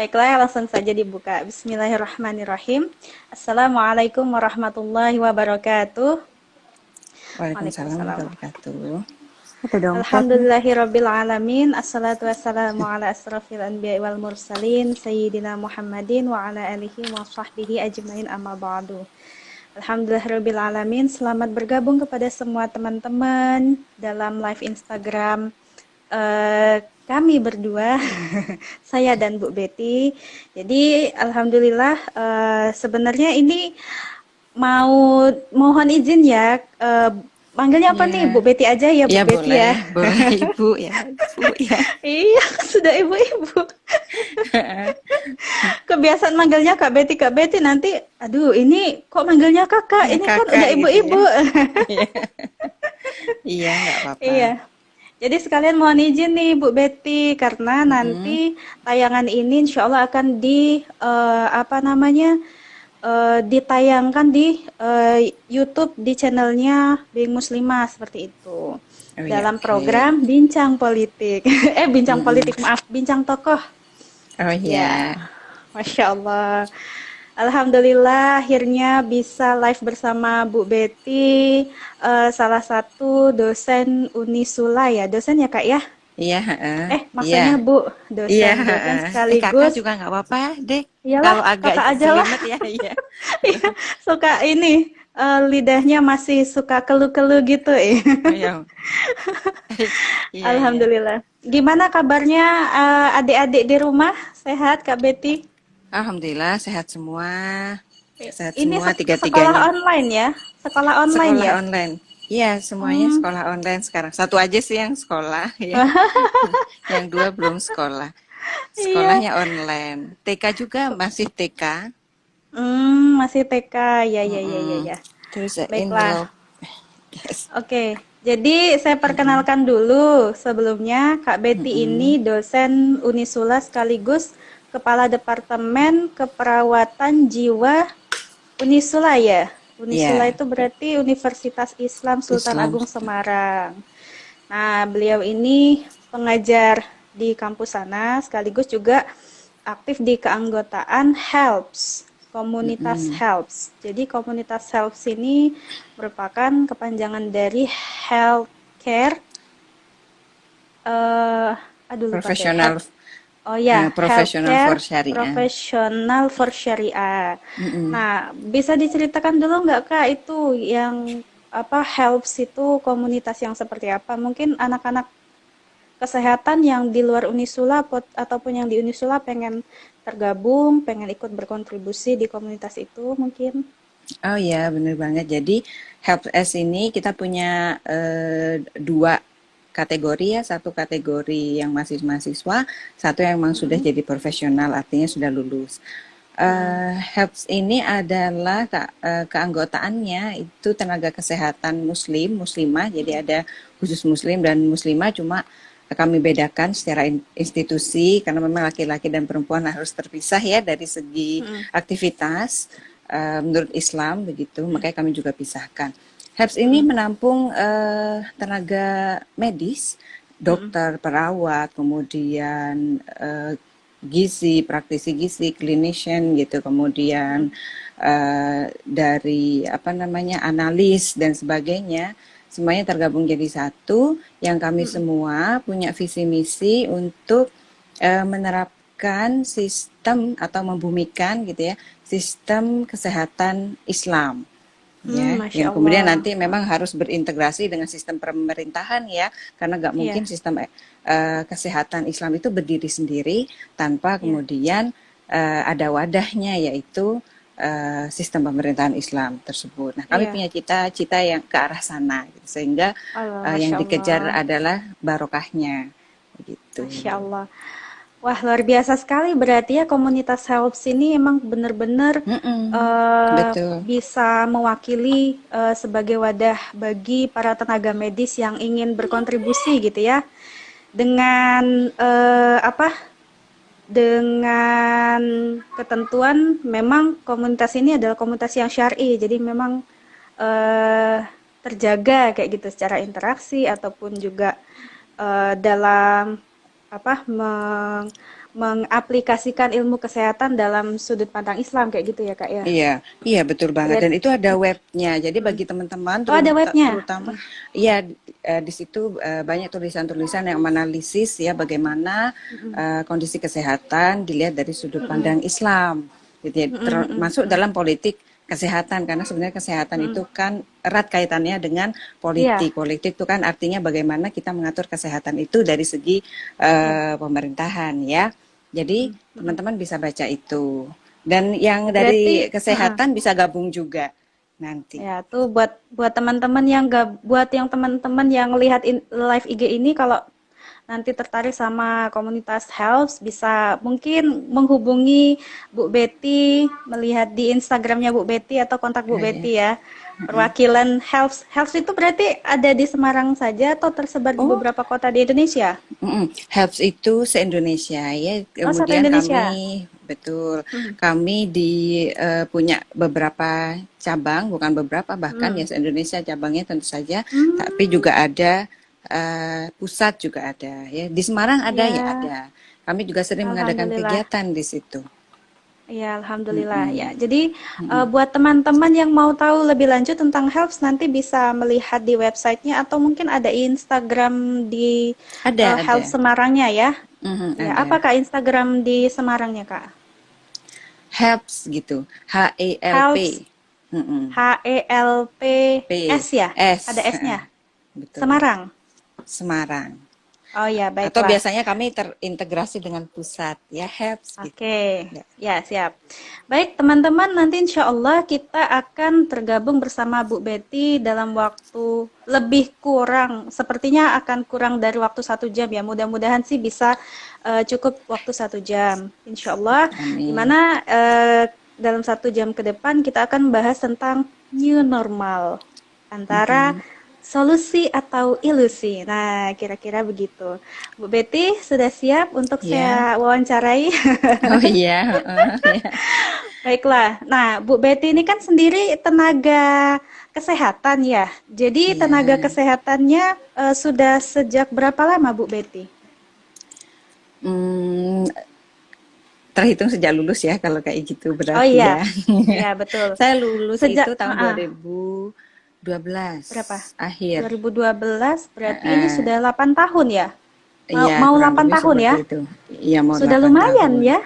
Baiklah, langsung saja dibuka. Bismillahirrahmanirrahim. Assalamualaikum warahmatullahi wabarakatuh. Waalaikumsalam Waalaikumsalam. warahmatullahi wabarakatuh. Itu dong, Tat. Alhamdulillahirabbil alamin. Assalatu wassalamu ala asrofil anbiya'i wal mursalin sayyidina Muhammadin wa ala alihi wa sahbihi ajmain amma ba'du. Alhamdulillahirabbil alamin. Selamat bergabung kepada semua teman-teman dalam live Instagram kami berdua, saya dan Bu Betty. Jadi alhamdulillah, sebenarnya ini mau mohon izin ya, manggilnya apa nih? Ya, Bu Betty aja ya, Bu ya Betty ya. boleh, boleh Ibu ya, Ibu ya. Iya, sudah ibu-ibu. Kebiasaan manggilnya Kak Betty, Kak Betty, nanti aduh ini kok manggilnya Kakak, Ya ini kan kakak udah gitu ya. ibu-ibu. Iya, iya nggak apa-apa. Iya. Jadi sekalian mohon izin nih Bu Betty, karena Mm-mm. nanti tayangan ini insya Allah akan apa namanya, ditayangkan di YouTube di channelnya Being Muslimah seperti itu. Oh ya, Dalam oke. program Bincang Politik, Bincang Mm-mm. Politik, maaf, Bincang Tokoh. Oh Ya, ya, Masya Allah. Alhamdulillah akhirnya bisa live bersama Bu Betty, salah satu dosen Unisula ya, dosen ya Kak ya? iya, iya, Maksudnya Bu, iya. dosen Kakak sekaligus, juga nggak apa-apa deh. iyalah Kalau agak kakak aja lah. jelimet ya, iya. Iya, suka ini, lidahnya masih suka keluh-keluh gitu ya. Oh ya, iya, iya. Alhamdulillah. Gimana kabarnya adik-adik di rumah? Sehat Kak Betty? Alhamdulillah sehat semua, sehat Ini semua sekolah tiga-tiganya. online ya? Sekolah online Sekolah ya? online. Iya, semuanya Hmm. sekolah online sekarang. Satu aja sih yang sekolah ya. Yang dua belum sekolah. Iya. Sekolahnya online. TK juga masih TK. Masih TK. Ya, ya, ya, ya, Mm-mm. ya. Terus Baiklah. envelope. Yes. Oke. Jadi saya Mm-mm. perkenalkan dulu sebelumnya Kak Betty Mm-mm. ini dosen Unisula sekaligus Kepala Departemen Keperawatan Jiwa Unisula ya. Unisula Ya, itu berarti Universitas Islam Sultan Islam. Agung Semarang. Nah, beliau ini pengajar di kampus sana, sekaligus juga aktif di keanggotaan HELPS, komunitas Mm-mm. HELPS. Jadi komunitas HELPS ini merupakan kepanjangan dari Healthcare, eh aduh lupa saya, Profesional, oh ya, profesional Healthcare for syariah. Profesional for Syariah. Mm-mm. Nah, bisa diceritakan dulu nggak Kak itu yang apa HELPS itu komunitas yang seperti apa? Mungkin anak-anak kesehatan yang di luar Unisula ataupun yang di Unisula pengen tergabung, pengen ikut berkontribusi di komunitas itu mungkin. Oh ya, bener banget. Jadi Help S ini kita punya dua kategori ya. Satu kategori yang masih mahasiswa, satu yang memang sudah Mm-mm. jadi profesional, artinya sudah lulus. Mm-mm. HELPS ini adalah keanggotaannya itu tenaga kesehatan muslim, muslimah, jadi Mm-mm. ada khusus muslim dan muslimah, cuma kami bedakan secara institusi karena memang laki-laki dan perempuan harus terpisah ya dari segi Mm-mm. aktivitas menurut Islam begitu, Mm-mm. makanya kami juga pisahkan. HELPS ini Mm-mm. menampung tenaga medis, Mm-mm. dokter, perawat, kemudian gizi, praktisi gizi, clinician gitu, kemudian dari apa namanya analis dan sebagainya, semuanya tergabung jadi satu. Yang kami Mm-mm. semua punya visi misi untuk menerapkan sistem atau membumikan gitu ya sistem kesehatan Islam ya, Masya yang kemudian Allah. nanti memang harus berintegrasi dengan sistem pemerintahan ya, karena nggak mungkin Iya, sistem kesehatan Islam itu berdiri sendiri tanpa iya, kemudian ada wadahnya yaitu sistem pemerintahan Islam tersebut. Nah, kami iya. punya cita-cita yang ke arah sana, gitu. Sehingga Allah, yang Masya dikejar Allah. adalah barokahnya, begitu. Masya Allah. Wah, luar biasa sekali berarti ya komunitas HELPS ini emang benar-benar Mm-mm, betul. bisa mewakili sebagai wadah bagi para tenaga medis yang ingin berkontribusi gitu ya. Dengan apa? Dengan ketentuan memang komunitas ini adalah komunitas yang syar'i. Jadi memang eh, terjaga kayak gitu secara interaksi ataupun juga dalam apa mengaplikasikan ilmu kesehatan dalam sudut pandang Islam kayak gitu ya Kak ya. Iya, iya betul banget. Dan Berarti itu ada webnya. Jadi bagi teman-teman, oh ada webnya. terutama, ya di situ banyak tulisan-tulisan yang menganalisis ya bagaimana Mm-mm. kondisi kesehatan dilihat dari sudut Mm-mm. pandang Islam, gitu ya. Mm-mm. Termasuk Mm-mm. dalam politik kesehatan karena sebenarnya kesehatan Mm-mm. itu kan erat kaitannya dengan Iya, politik. Politik itu kan artinya bagaimana kita mengatur kesehatan itu dari segi iya. pemerintahan ya. Jadi Mm-mm. Mm-mm. teman-teman bisa baca itu. Dan yang Berarti dari kesehatan bisa gabung juga nanti. ya, tuh buat teman-teman yang buat yang teman-teman yang lihat live IG ini kalau nanti tertarik sama komunitas health bisa mungkin menghubungi Bu Betty, melihat di Instagramnya Bu Betty atau kontak Bu Ya, ya. Betty ya. Perwakilan health health itu berarti ada di Semarang saja atau tersebar di Oh, beberapa kota di Indonesia? Helps itu se-Indonesia ya. Oh, satu Kemudian Indonesia. kami betul, Hmm. kami punya beberapa cabang, bukan beberapa bahkan Hmm. ya se-Indonesia cabangnya tentu saja, tapi Hmm. juga ada pusat juga ada ya. Di Semarang ada ya Ya, ada. Kami juga sering mengadakan alhamdulillah. kegiatan di situ. Ya, alhamdulillah ya. Mm-mm. Jadi buat teman-teman yang mau tahu lebih lanjut tentang health nanti bisa melihat di websitenya atau mungkin ada Instagram di Health Ada. Semarangnya ya. Ya, Ada. apa Kak Instagram di Semarangnya Kak? Helps gitu, Health HELP. Mm-mm. HELPS P ya. Ada S S-nya. betul, Semarang. Semarang. Oh ya, Atau baiklah. biasanya kami terintegrasi dengan pusat ya, Helps gitu Oke, ya. ya siap. Baik teman-teman, nanti insya Allah kita akan tergabung bersama Bu Betty dalam waktu lebih kurang, sepertinya akan kurang dari waktu 1 jam ya. Mudah-mudahan sih bisa cukup waktu 1 jam, insya Allah. Amin. Dimana dalam 1 jam ke depan kita akan membahas tentang new normal antara Mhm. solusi atau ilusi. Nah, kira-kira begitu. Bu Betty sudah siap untuk Ya. saya wawancarai? Oh iya, ya. Baiklah. Nah, Bu Betty ini kan sendiri tenaga kesehatan ya. Jadi tenaga Iya. kesehatannya sudah sejak berapa lama Bu Betty? Hmm, terhitung sejak lulus ya kalau kayak gitu Oh berarti iya, ya. iya betul. Saya lulus Sejak itu tahun 2012 berapa? akhir. 2012 berarti ini Heeh. sudah 8 tahun ya? Mau, Iya, mau kurang 8 lebih tahun ya? seperti itu. Iya, mau Sudah 8 lumayan tahun. ya?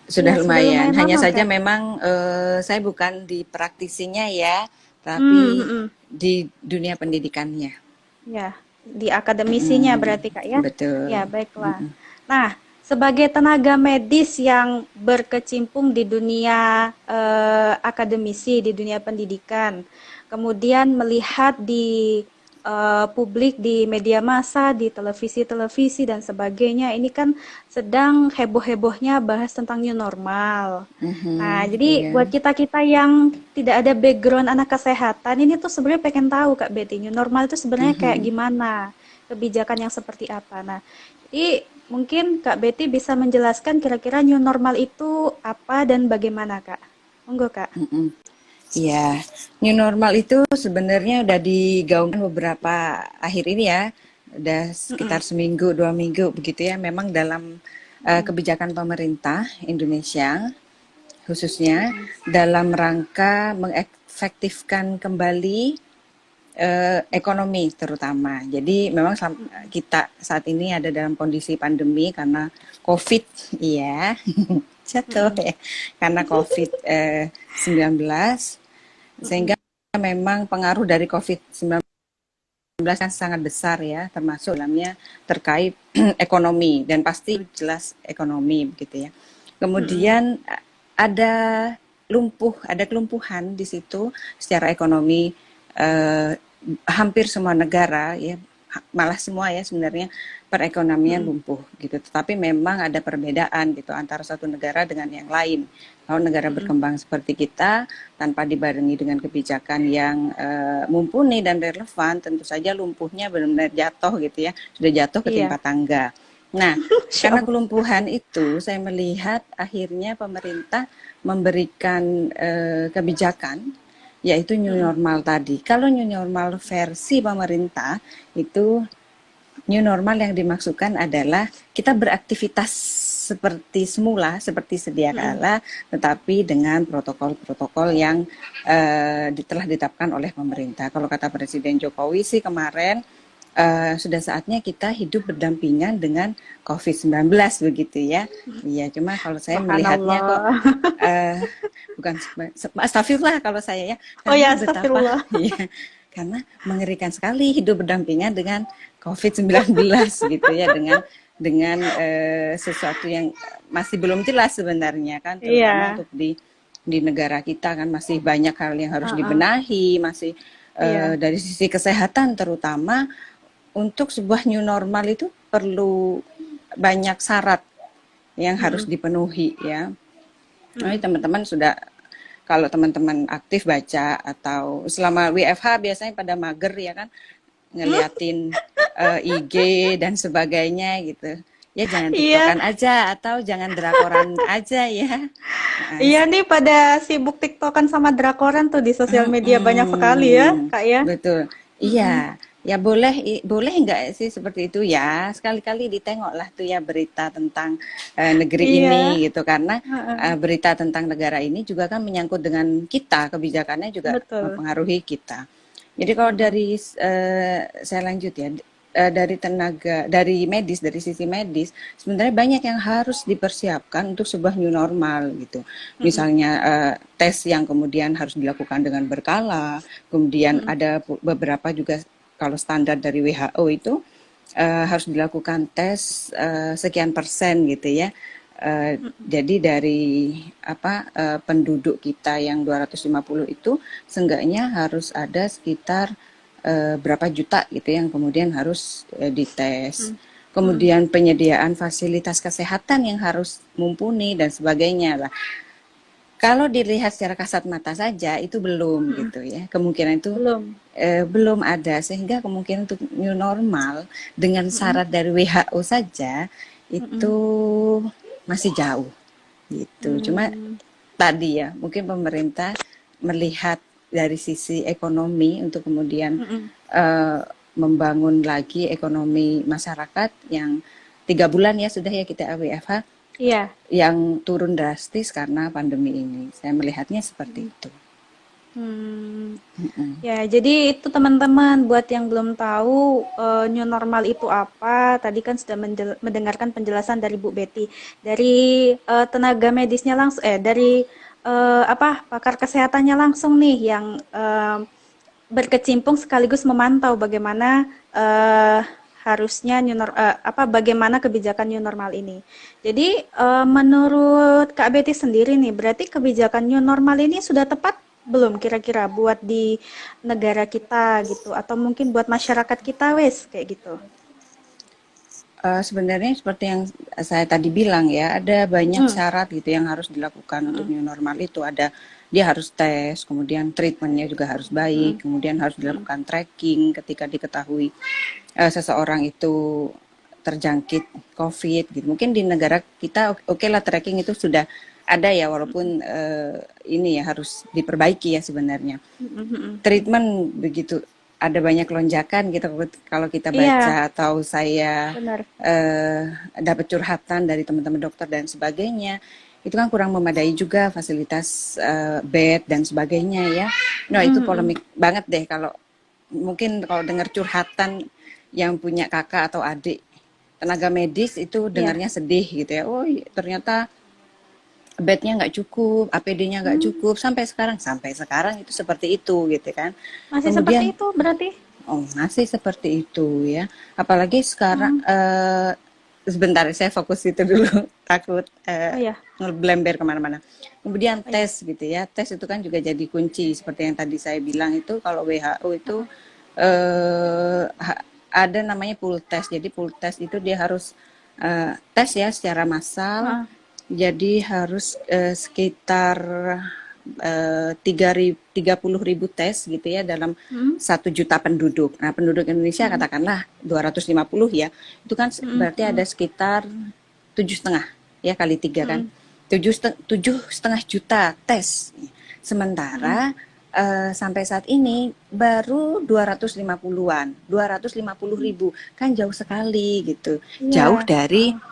Iya, Sudah sudah lumayan. lumayan Hanya lama saja kan? memang saya bukan di praktisinya ya, tapi Hmm, hmm, hmm. di dunia pendidikannya. Ya, di akademisinya Mm, berarti Kak ya. Ya, betul. baiklah. Nah, sebagai tenaga medis yang berkecimpung di dunia akademisi, di dunia pendidikan, kemudian melihat di publik, di media massa, di televisi-televisi dan sebagainya, ini kan sedang heboh-hebohnya bahas tentang new normal. Nah, jadi Iya. buat kita-kita yang tidak ada background anak kesehatan, ini tuh sebenarnya pengen tahu Kak Betty, new normal itu sebenarnya kayak Mhm. gimana, kebijakan yang seperti apa. Nah, jadi mungkin Kak Betty bisa menjelaskan kira-kira new normal itu apa dan bagaimana Kak? Monggo Kak. Mhm. Iya, new normal itu sebenarnya udah digaungkan beberapa akhir ini ya, udah sekitar Mm-mm, seminggu, 2 minggu begitu ya. Memang dalam mm-mm, kebijakan pemerintah Indonesia, khususnya mm-mm, dalam rangka mengefektifkan kembali ekonomi terutama. Jadi memang mm-mm, kita saat ini ada dalam kondisi pandemi karena COVID, iya, jatuh mm-mm, ya, karena COVID-19, sehingga mm-mm. memang pengaruh dari COVID-19 kan sangat besar ya, termasuk dalamnya terkait ekonomi dan pasti jelas ekonomi begitu ya. Mm-mm. Kemudian ada ada kelumpuhan di situ secara ekonomi, eh, hampir semua negara ya, malah semua ya sebenarnya perekonomian Mm-mm. lumpuh gitu. Tetapi memang ada perbedaan gitu antara satu negara dengan yang lain. Kalau negara Mm-mm. berkembang seperti kita tanpa dibarengi dengan kebijakan yang mumpuni dan relevan, tentu saja lumpuhnya benar-benar jatuh gitu ya, sudah jatuh ketimpa Iya, tangga. Nah, Masya karena Allah. kelumpuhan itu, saya melihat akhirnya pemerintah memberikan kebijakan, yaitu new Mm-mm. normal tadi. Kalau new normal versi pemerintah itu new normal yang dimaksudkan adalah kita beraktivitas seperti semula, seperti sedia kala, tetapi dengan protokol-protokol yang telah ditetapkan oleh pemerintah. Kalau kata Presiden Jokowi sih kemarin, sudah saatnya kita hidup berdampingan dengan COVID-19 begitu ya. Iya, cuma kalau saya melihatnya kok Subhanallah. bukan astagfirullah kalau saya ya, Oh ya, karena betapa astagfirullah. ya, karena mengerikan sekali hidup berdampingan dengan COVID-19 gitu ya, dengan sesuatu yang masih belum jelas sebenarnya kan, terutama Iya. untuk di negara kita kan masih banyak hal yang harus Heeh. dibenahi, masih Iya. dari sisi kesehatan terutama. Untuk sebuah new normal itu perlu banyak syarat yang harus Mm-mm. dipenuhi ya. Nah, Mm-mm. teman-teman sudah, kalau teman-teman aktif baca atau selama WFH biasanya pada mager ya kan, ngeliatin IG dan sebagainya gitu. Ya jangan Iya. TikTokan aja atau jangan drakoran aja ya. Nah, Iya nih pada sibuk TikTokan sama drakoran tuh di sosial media banyak sekali ya, Kak ya. betul. Mm-mm. Iya, ya boleh boleh nggak sih seperti itu ya. Sekali-kali ditengoklah tuh ya berita tentang negeri Iya. ini gitu, karena Heeh. berita tentang negara ini juga kan menyangkut dengan kita, kebijakannya juga Betul. mempengaruhi kita. Jadi kalau Mm-mm. dari saya lanjut ya, dari tenaga, dari sisi medis, sebenarnya banyak yang harus dipersiapkan untuk sebuah new normal gitu. Mm-mm. Misalnya tes yang kemudian harus dilakukan dengan berkala, kemudian Mm-mm. ada beberapa juga kalau standar dari WHO itu harus dilakukan tes sekian persen gitu ya. Jadi dari penduduk kita yang 250 itu seenggaknya harus ada sekitar berapa juta gitu yang kemudian harus dites. Mm-mm. Kemudian penyediaan fasilitas kesehatan yang harus mumpuni dan sebagainya lah. Kalau dilihat secara kasat mata saja itu belum Mm-mm. gitu ya. Kemungkinan itu Belum. belum ada, sehingga kemungkinan untuk new normal dengan Mm-mm. syarat dari WHO saja itu Mm-mm. masih jauh gitu. Cuma Mm. tadi ya, mungkin pemerintah melihat dari sisi ekonomi untuk kemudian Mm-mm. uh, membangun lagi ekonomi masyarakat yang 3 bulan ya sudah ya kita WFH, Iya. yang turun drastis karena pandemi ini. Saya melihatnya seperti itu. Hmm. Ya, jadi itu teman-teman buat yang belum tahu new normal itu apa, tadi kan sudah mendengarkan penjelasan dari Bu Betty, dari tenaga medisnya langsung, dari pakar kesehatannya langsung nih yang berkecimpung sekaligus memantau bagaimana harusnya bagaimana kebijakan new normal ini. Jadi menurut Kak Betty sendiri nih, berarti kebijakan new normal ini sudah tepat belum kira-kira buat di negara kita gitu, atau mungkin buat masyarakat kita wes kayak gitu. Sebenarnya seperti yang saya tadi bilang ya, ada banyak Mm, syarat gitu yang harus dilakukan untuk mm, new normal itu. Dia harus tes, kemudian treatmentnya juga harus baik, mm, kemudian harus mm, dilakukan tracking ketika diketahui seseorang itu terjangkit COVID gitu. Mungkin di negara kita oke lah tracking itu sudah ada ya, walaupun ini ya harus diperbaiki ya sebenarnya. mm, mm, mm. Treatment begitu ada banyak lonjakan gitu kalau kita Iya, baca atau saya benar. dapat curhatan dari teman-teman dokter dan sebagainya, itu kan kurang memadai juga fasilitas bed dan sebagainya ya. Nah itu Mm, mm. polemik banget deh kalau mungkin kalau dengar curhatan yang punya kakak atau adik tenaga medis itu Iya. dengarnya sedih gitu ya. Oh ternyata bednya nggak cukup, APD-nya nggak Hmm, cukup, sampai sekarang itu seperti itu gitu kan. masih seperti Kemudian itu berarti? masih seperti itu ya, apalagi sekarang Hmm. sebentar saya fokus itu dulu takut Oh ya, ngeblember kemana-mana. Kemudian oh ya. tes gitu ya, tes itu kan juga jadi kunci seperti yang tadi saya bilang itu. Kalau WHO itu eh, ada namanya pool test, jadi pool test itu dia harus tes ya secara massal, Heeh. jadi harus sekitar 30.000 tes gitu ya dalam Hmm, 1 juta penduduk. Nah penduduk Indonesia hmm, katakanlah 250 ya, itu kan hmm, berarti hmm, ada sekitar 7,5 ya kali 3 kan, hmm, 7,5 juta tes. hmm. Sementara sampai saat ini baru 250-an, 250 ribu, kan jauh sekali gitu, jauh Iya. dari Heeh.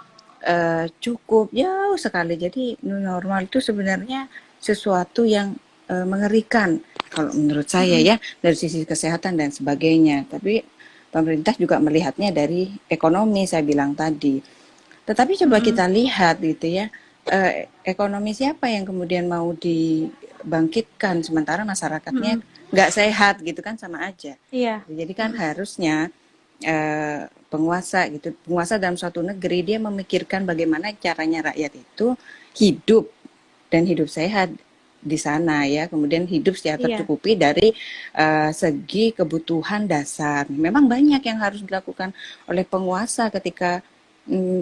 cukup jauh sekali. Jadi new normal itu sebenarnya sesuatu yang mengerikan kalau menurut saya Mm-mm. ya, dari sisi kesehatan dan sebagainya. Tapi pemerintah juga melihatnya dari ekonomi, saya bilang tadi. Tetapi coba Mm-mm. kita lihat gitu ya, ekonomi siapa yang kemudian mau dibangkitkan sementara masyarakatnya Mm-mm. nggak sehat gitu kan, sama aja. Iya. Jadi kan Mm-mm. harusnya penguasa gitu, penguasa dalam suatu negeri dia memikirkan bagaimana caranya rakyat itu hidup dan hidup sehat di sana ya, kemudian hidup secara Iya. tercukupi dari segi kebutuhan dasar. Memang banyak yang harus dilakukan oleh penguasa ketika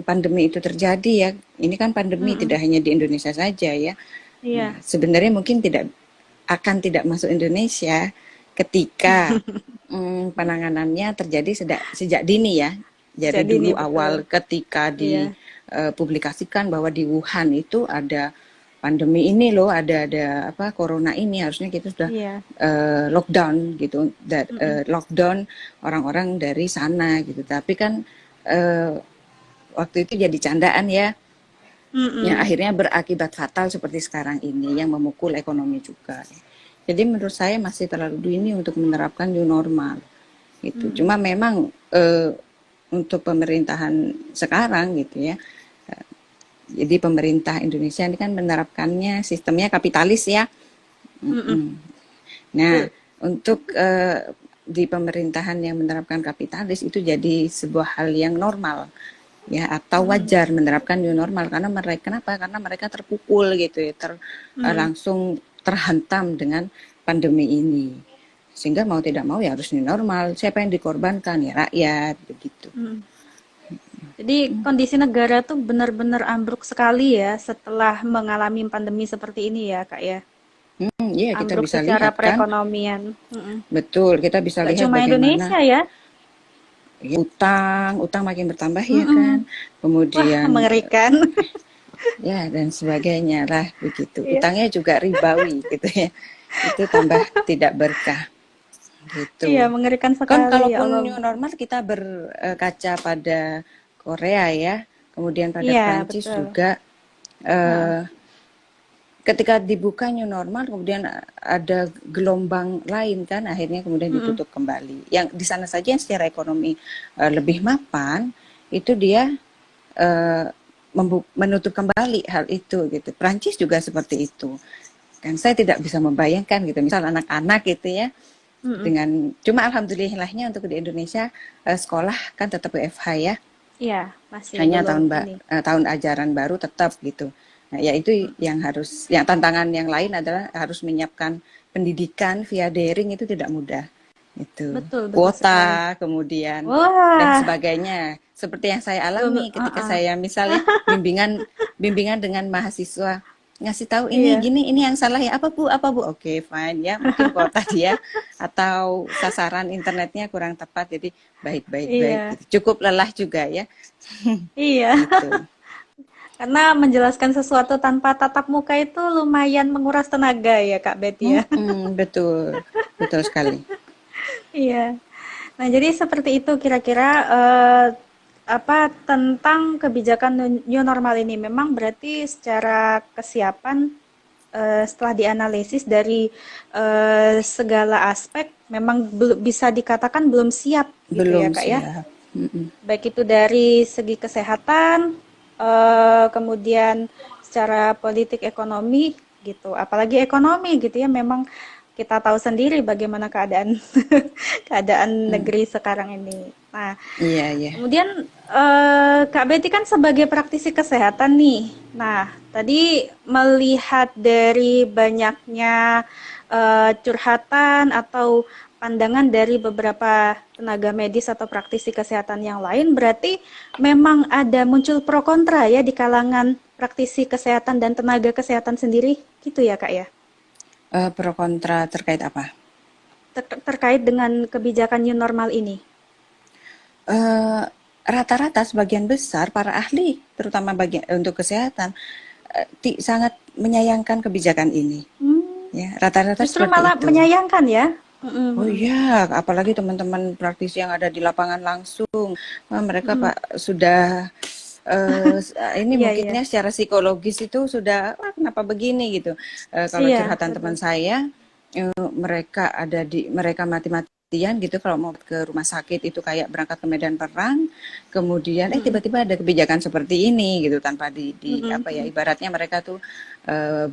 pandemi itu terjadi ya. Ini kan pandemi Mm-mm. tidak hanya di Indonesia saja ya. Nah, Iya. sebenarnya mungkin tidak masuk Indonesia ketika penanganannya terjadi sejak dini ya. Jadi Jadi ini dulu betul. awal ketika Iya. dipublikasikan bahwa di Wuhan itu ada pandemi ini loh, ada apa corona ini, harusnya kita sudah Iya. lockdown gitu, Mm-mm. lockdown orang-orang dari sana gitu. Tapi kan eh, waktu itu jadi candaan ya, yang Mm-mm. akhirnya berakibat fatal seperti sekarang ini yang memukul ekonomi juga. Jadi menurut saya masih terlalu dini untuk menerapkan new normal gitu. Mm-mm. Cuma memang untuk pemerintahan sekarang gitu ya. Jadi pemerintah Indonesia ini kan menerapkannya sistemnya kapitalis ya. Mm-mm. Nah, Betul. untuk di pemerintahan yang menerapkan kapitalis itu jadi sebuah hal yang normal ya, atau Mm-mm. wajar menerapkan new normal karena mereka kenapa? Karena mereka terpukul gitu ya, Mm-mm. langsung terhantam dengan pandemi ini. Sehingga mau tidak mau ya harus new normal. Siapa yang dikorbankan ya rakyat begitu. Mm. Jadi kondisi negara tuh benar-benar ambruk sekali ya setelah mengalami pandemi seperti ini ya, Kak ya. Ya kita Ambruk bisa secara lihat kan, perekonomian. Mm-mm. betul kita bisa Nggak lihat cuma bagaimana Indonesia ya. ya, utang makin bertambah ya kan, Mm-mm. Wah, kemudian mengerikan. ya dan sebagainya lah begitu. Iya. Utangnya juga ribawi gitu ya, itu tambah tidak berkah gitu. Iya, mengerikan Kan sekali ya kalaupun Allah. new normal kita berkaca pada Korea ya, kemudian pada Iya, Prancis betul. juga, Heeh. eh, ketika dibuka new normal kemudian ada gelombang lain kan, akhirnya kemudian Mm-mm. ditutup kembali. Yang di sana saja yang secara ekonomi lebih mapan itu dia eh, menutup kembali hal itu gitu. Prancis juga seperti itu. Kan saya tidak bisa membayangkan gitu, misal anak-anak gitu ya, Mm-mm. dengan cuma alhamdulillahnya untuk di Indonesia sekolah kan tetap WFH ya, Iya, masih hanya belum ini. tahun ajaran baru tetap gitu. Nah, ya itu yang harus, yang tantangan yang lain adalah harus menyiapkan pendidikan via daring itu tidak mudah. Itu Betul, betul sekali. kuota, kemudian dan Wah, sebagainya. Seperti yang saya belum, alami ketika heeh. saya misalnya bimbingan bimbingan dengan mahasiswa, ngasih tahu ini Iya, gini, ini yang salah ya, apa bu, oke fine ya, mungkin kuota dia atau sasaran internetnya kurang tepat, jadi baik iya, gitu. Cukup lelah juga ya. iya. Gitu. Karena menjelaskan sesuatu tanpa tatap muka itu lumayan menguras tenaga ya, Kak Betty ya. Betul, betul sekali. Iya. Nah, jadi seperti itu kira-kira apa tentang kebijakan new normal ini. Memang berarti secara kesiapan setelah dianalisis dari segala aspek memang belum bisa dikatakan belum siap gitu Belum ya, Kak ya. siap. Mm-mm. Baik itu dari segi kesehatan, kemudian secara politik ekonomi gitu. Apalagi ekonomi gitu ya, memang kita tahu sendiri bagaimana keadaan keadaan Mm. negeri sekarang ini. Nah, Iya, iya. kemudian Kak Betty kan sebagai praktisi kesehatan nih. Nah, tadi melihat dari banyaknya curhatan atau pandangan dari beberapa tenaga medis atau praktisi kesehatan yang lain, berarti memang ada muncul pro kontra ya di kalangan praktisi kesehatan dan tenaga kesehatan sendiri, gitu ya Kak ya? Pro kontra terkait apa? Terkait dengan kebijakan new normal ini. Eh, Rata-rata sebagian besar para ahli, terutama untuk kesehatan, sangat menyayangkan kebijakan ini. Hmm, Ya, rata-rata justru seperti malah itu. menyayangkan ya. Oh iya, apalagi teman-teman praktisi yang ada di lapangan langsung, wah, mereka Pak sudah ini Iya, iya. mungkinnya secara psikologis itu sudah, "Wah, kenapa begini?" gitu. Kalau Iya, curhatan betul. teman saya, mereka mati-matian gitu kalau mau ke rumah sakit itu kayak berangkat ke medan perang, kemudian Mm-mm. tiba-tiba ada kebijakan seperti ini gitu tanpa Mm-mm. apa ya, Mm-mm. ibaratnya mereka tuh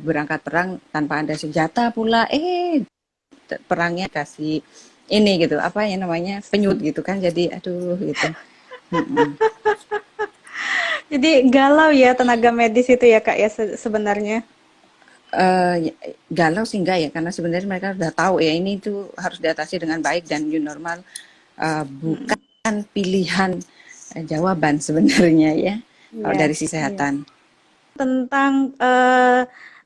berangkat perang tanpa ada senjata pula, perangnya kasih ini gitu, apa ya namanya, penyulut gitu kan, jadi aduh gitu. Mm-mm. Jadi galau ya tenaga medis itu ya Kak ya sebenarnya. Ya, galau sih enggak ya, karena sebenarnya mereka udah tahu ya ini tuh harus diatasi dengan baik dan new normal Mm-mm. bukan pilihan jawaban sebenarnya ya kalau Iya, dari sisi iya. kesehatan. Tentang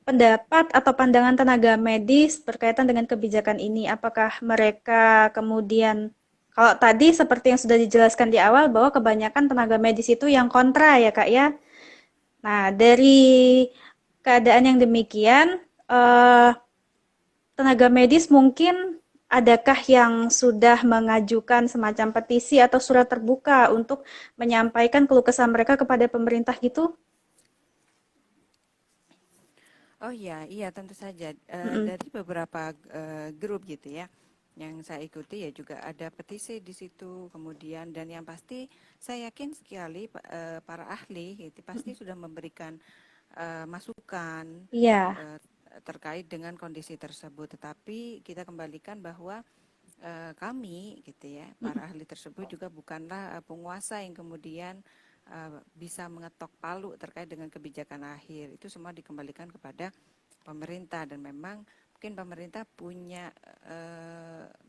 pendapat atau pandangan tenaga medis berkaitan dengan kebijakan ini. Apakah mereka kemudian, kalau tadi seperti yang sudah dijelaskan di awal bahwa kebanyakan tenaga medis itu yang kontra ya Kak ya. Nah, dari keadaan yang demikian, tenaga medis mungkin adakah yang sudah mengajukan semacam petisi atau surat terbuka untuk menyampaikan keluh kesah mereka kepada pemerintah gitu? Oh iya, iya tentu saja. Mm-mm. Dari beberapa grup gitu ya, yang saya ikuti ya juga ada petisi di situ. Kemudian dan yang pasti saya yakin sekali para ahli itu pasti sudah memberikan masukan Iya. eh, terkait dengan kondisi tersebut. Tetapi kita kembalikan bahwa kami gitu ya, Mm-mm. para ahli tersebut juga bukanlah penguasa yang kemudian bisa mengetok palu terkait dengan kebijakan akhir. Itu semua dikembalikan kepada pemerintah dan memang mungkin pemerintah punya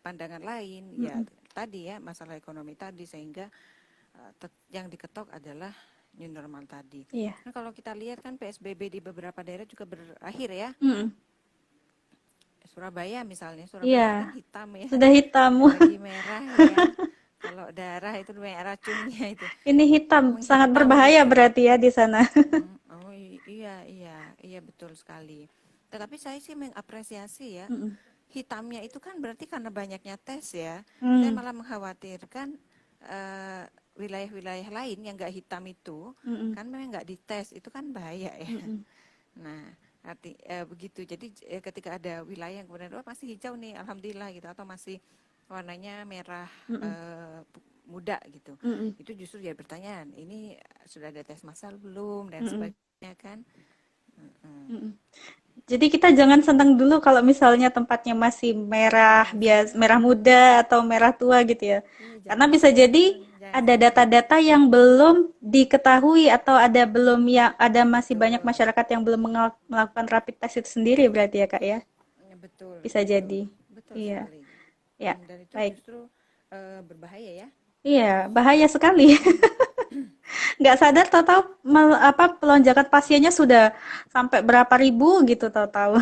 pandangan lain ya Mm-mm. tadi ya masalah ekonomi tadi sehingga yang diketok adalah new normal tadi. Iya. Nah, kalau kita lihat kan PSBB di beberapa daerah juga berakhir ya. Mm-mm. Surabaya misalnya, Surabaya itu kan iya. hitam ya, Sudah hitam. lagi merah ya. Kalau daerah itu merah racunnya itu, Ini hitam, sangat menghitam berbahaya gitu. berarti ya di sana. Oh iya iya iya betul sekali. Tetapi saya sih mengapresiasi ya, Mm-mm. hitamnya itu kan berarti karena banyaknya tes ya. Saya Mm. malah mengkhawatirkan eh, wilayah-wilayah lain yang nggak hitam itu, Mm-mm. kan memang nggak dites, itu kan bahaya ya. Mm-mm. Nah, begitu. Jadi ketika ada wilayah yang kemudian masih hijau nih, alhamdulillah gitu, atau masih warnanya merah Mm-mm. muda gitu. Mm-mm. Itu justru jadi pertanyaan, ini sudah ada tes massal belum dan Mm-mm. sebagainya kan? Mm-mm. Mm-mm. Jadi kita jangan senang dulu kalau misalnya tempatnya masih merah, Jangan senang. merah muda atau merah tua gitu ya. Iya, Karena jangan bisa jadi jangan ada senang. data-data yang belum diketahui atau ada masih banyak Betul. masyarakat yang belum melakukan rapid test itu sendiri berarti ya Kak ya. Ya, betul, Bisa betul. jadi. Betul Iya, sekali. ya. Dan itu Baik. justru berbahaya ya. Iya, bahaya sekali. Nggak sadar tahu-tahu pelonjakan pasiennya sudah sampai berapa ribu gitu tahu-tahu.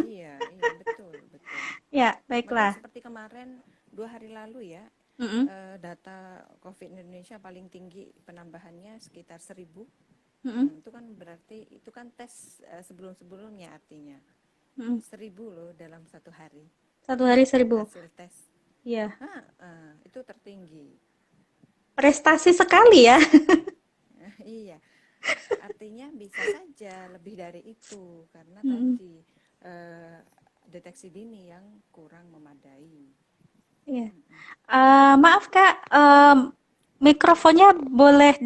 Iya, iya betul, betul. Ya, Makanya baiklah. seperti kemarin 2 hari lalu ya, Mm-mm. data COVID Indonesia paling tinggi penambahannya sekitar 1.000. Mm-mm. Itu kan berarti itu kan tes sebelum-sebelumnya artinya Mm-mm. 1.000 loh dalam 1 hari 1 hari 1.000. hasil tes. Iya. Itu tertinggi. Prestasi sekali ya. Bisa, iya. Artinya bisa saja lebih dari itu karena Mm-mm. tadi eh, deteksi dini yang kurang memadai. Iya. Maaf Kak, mikrofonnya boleh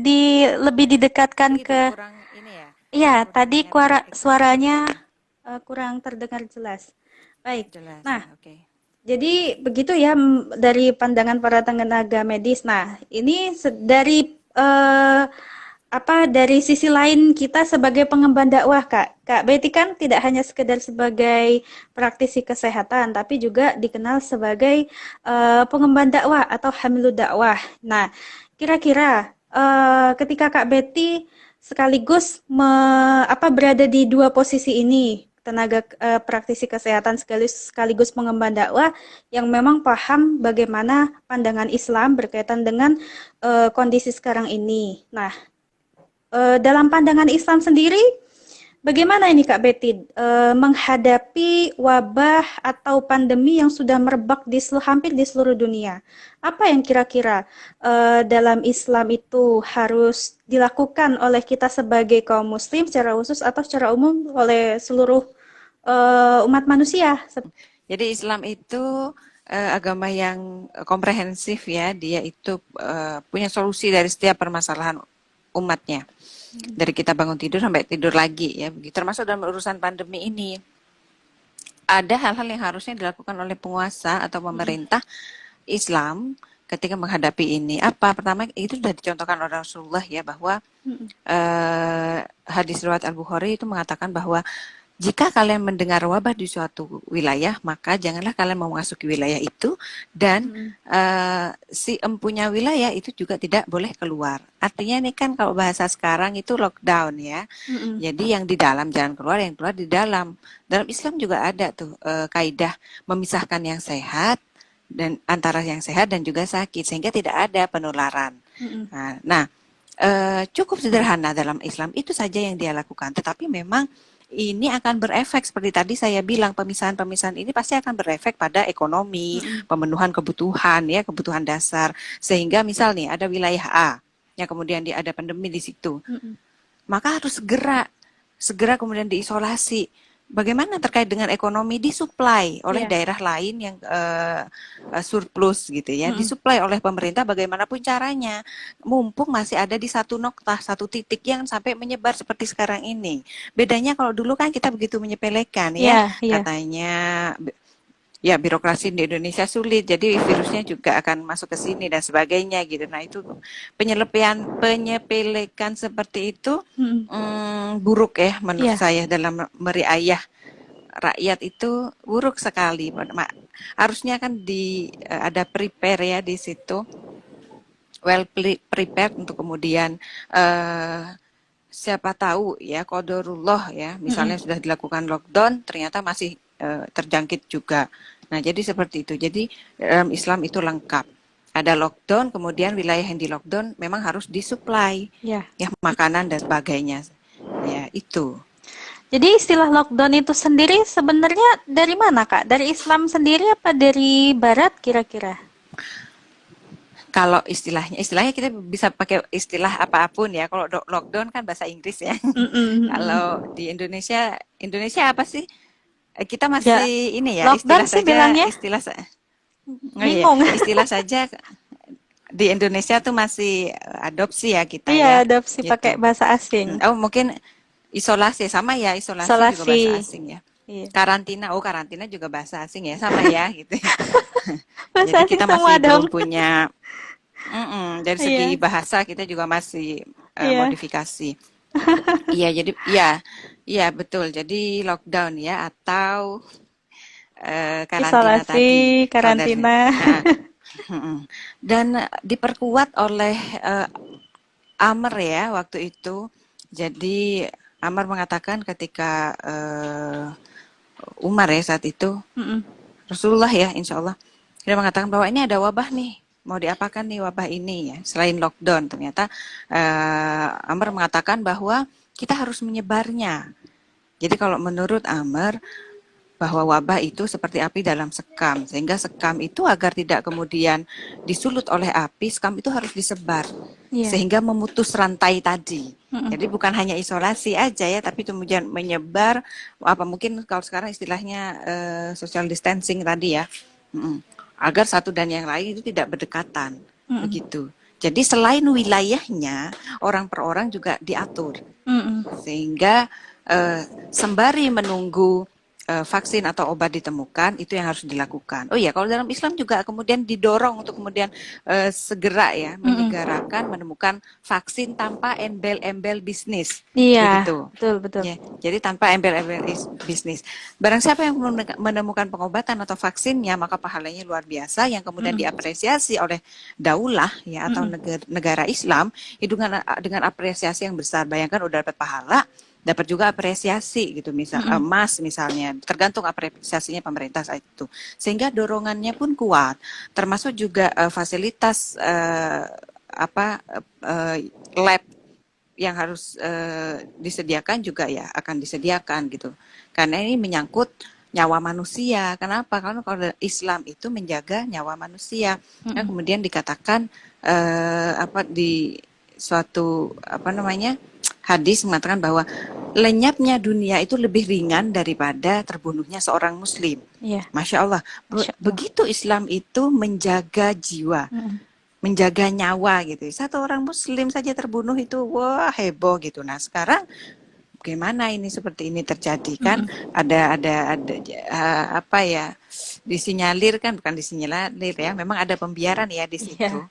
lebih Oh didekatkan gitu, ke. kurang ini ya, Iya, kurang tadi dengar suaranya suara kurang terdengar jelas. Baik. jelas Nah, ya, oke. jadi begitu ya dari pandangan para tenaga medis. Nah, ini dari eh, dari sisi lain kita sebagai pengemban dakwah, Kak. Kak Betty kan tidak hanya sekedar sebagai praktisi kesehatan, tapi juga dikenal sebagai pengemban dakwah atau hamilud dakwah. Nah, kira-kira ketika Kak Betty sekaligus berada di dua posisi ini, tenaga praktisi kesehatan sekaligus pengemban dakwah yang memang paham bagaimana pandangan Islam berkaitan dengan kondisi sekarang ini. Nah, dalam pandangan Islam sendiri, Bagaimana ini Kak Betty menghadapi wabah atau pandemi yang sudah merebak hampir di seluruh dunia? Apa yang kira-kira dalam Islam itu harus dilakukan oleh kita sebagai kaum muslim secara khusus atau secara umum oleh seluruh umat manusia? Jadi Islam itu agama yang komprehensif ya, dia itu punya solusi dari setiap permasalahan umatnya. Dari kita bangun tidur sampai tidur lagi ya, termasuk dalam urusan pandemi ini. Ada hal-hal yang harusnya dilakukan oleh penguasa atau pemerintah Islam ketika menghadapi ini. Apa? Pertama itu sudah dicontohkan oleh Rasulullah ya, bahwa hadis riwayat Al-Bukhari itu mengatakan bahwa jika kalian mendengar wabah di suatu wilayah, maka janganlah kalian memasuki wilayah itu, dan si empunya wilayah itu juga tidak boleh keluar. Artinya ini kan kalau bahasa sekarang itu lockdown ya. Jadi yang di dalam jangan keluar, yang keluar di dalam. Dalam Islam juga ada tuh kaidah memisahkan yang sehat dan antara yang sehat dan juga sakit, sehingga tidak ada penularan. Nah, cukup sederhana dalam Islam, itu saja yang dia lakukan. Tetapi memang ini akan berefek seperti tadi saya bilang, pemisahan-pemisahan ini pasti akan berefek pada ekonomi, pemenuhan kebutuhan ya, kebutuhan dasar. Sehingga misal nih ada wilayah A, ya kemudian ada pandemi di situ, maka harus segera kemudian diisolasi. Bagaimana terkait dengan ekonomi, disuplai oleh daerah lain yang surplus gitu ya, disuplai oleh pemerintah bagaimanapun caranya, mumpung masih ada di satu noktah, satu titik, yang sampai menyebar seperti sekarang ini. Bedanya kalau dulu kan kita begitu menyepelekan ya, katanya ya birokrasi di Indonesia sulit, jadi virusnya juga akan masuk ke sini dan sebagainya gitu. Nah itu penyepelekan seperti itu buruk ya menurut saya, dalam meriayah rakyat itu buruk sekali. Harusnya kan ada prepare ya di situ, well prepared untuk kemudian siapa tahu ya qadarullah ya, misalnya sudah dilakukan lockdown ternyata masih terjangkit juga. Nah, jadi seperti itu. Jadi dalam Islam itu lengkap. Ada lockdown, kemudian wilayah yang di lockdown memang harus disuplai ya makanan dan sebagainya. Ya, itu. Jadi istilah lockdown itu sendiri sebenarnya dari mana, Kak? Dari Islam sendiri apa dari Barat kira-kira? Kalau istilahnya kita bisa pakai istilah apapun ya. Kalau lockdown kan bahasa Inggris ya. Kalau di Indonesia apa sih? Kita masih ini ya, lockdown istilah sih saja, bilangnya. Bingung. Istilah saja di Indonesia tuh masih adopsi ya kita ya. Adopsi gitu. pakai bahasa asing. Oh, mungkin isolasi sama ya, isolasi juga bahasa asing ya. Karantina juga bahasa asing ya, sama ya gitu. Jadi kita masih belum punya dari segi bahasa kita juga masih modifikasi. Iya, jadi iya betul. Jadi lockdown ya, atau karantina isolasi, tadi. karantina. Dan diperkuat oleh Amr ya waktu itu. Jadi Amr mengatakan ketika Umar ya saat itu, Rasulullah ya insya Allah, dia mengatakan bahwa ini ada wabah nih, mau diapakan nih wabah ini ya, selain lockdown. Ternyata Amr mengatakan bahwa kita harus menyebarnya. Jadi kalau menurut Amr, bahwa wabah itu seperti api dalam sekam, sehingga sekam itu agar tidak kemudian disulut oleh api, sekam itu harus disebar, sehingga memutus rantai tadi. Jadi bukan hanya isolasi aja ya, tapi kemudian menyebar, apa mungkin kalau sekarang istilahnya social distancing tadi ya, agar satu dan yang lain itu tidak berdekatan, begitu. Jadi selain wilayahnya, orang per orang juga diatur, sehingga sembari menunggu vaksin atau obat ditemukan, itu yang harus dilakukan. Oh iya, kalau dalam Islam juga kemudian didorong untuk kemudian segera ya menyegerakan menemukan vaksin tanpa embel-embel bisnis. Iya, begitu. Betul. Ya, jadi tanpa embel-embel bisnis. Barang siapa yang menemukan pengobatan atau vaksinnya, maka pahalanya luar biasa, yang kemudian diapresiasi oleh daulah ya atau negara Islam itu dengan apresiasi yang besar. Bayangkan udah dapat pahala, dapat juga apresiasi gitu, misal emas misalnya, tergantung apresiasinya pemerintah saat itu, sehingga dorongannya pun kuat, termasuk juga fasilitas lab yang harus disediakan juga ya akan disediakan gitu. Karena ini menyangkut nyawa manusia. Kenapa? Karena kalau Islam itu menjaga nyawa manusia. Nah, Mm-mm. kemudian dikatakan apa di suatu apa namanya hadis mengatakan bahwa lenyapnya dunia itu lebih ringan daripada terbunuhnya seorang muslim. Iya, Masya Allah, Masya Allah. begitu Islam itu menjaga jiwa, Mm-mm. menjaga nyawa gitu. Satu orang muslim saja terbunuh itu wah heboh gitu. Nah, sekarang bagaimana ini seperti ini terjadi kan? Mm-mm. Ada apa ya? Disinyalir kan bukan disinyalir ya. Memang ada pembiaran ya di situ. Iya,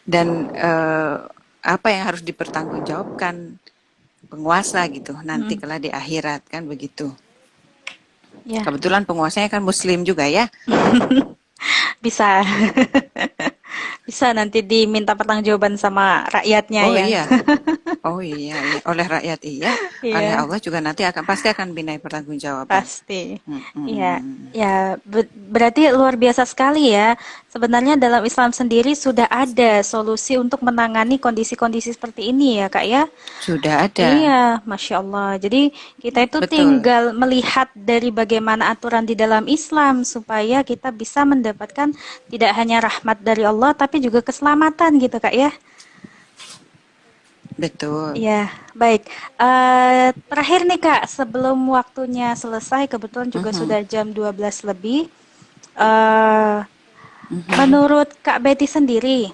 Dan apa yang harus dipertanggungjawabkan penguasa gitu nanti mm-mm. kala di akhirat kan begitu. Iya, Kebetulan penguasanya kan muslim juga ya. bisa. Bisa nanti diminta pertanggungjawaban sama rakyatnya Oh ya. iya. Oh iya, iya. Oleh rakyat iya, oleh Iya. Allah juga nanti pasti akan minta pertanggungjawaban. Pasti. Iya, Mm-mm. ya berarti luar biasa sekali ya. Sebenarnya dalam Islam sendiri sudah ada solusi untuk menangani kondisi-kondisi seperti ini ya, Kak ya. Sudah ada, Iya, Masya Allah. Jadi kita itu betul, tinggal melihat dari bagaimana aturan di dalam Islam supaya kita bisa mendapatkan tidak hanya rahmat dari Allah tapi juga keselamatan gitu, Kak ya. betul. Iya, baik. Terakhir nih Kak, sebelum waktunya selesai, kebetulan juga Mhm, sudah jam 12 lebih. Eh, mhm. Menurut Kak Betty sendiri,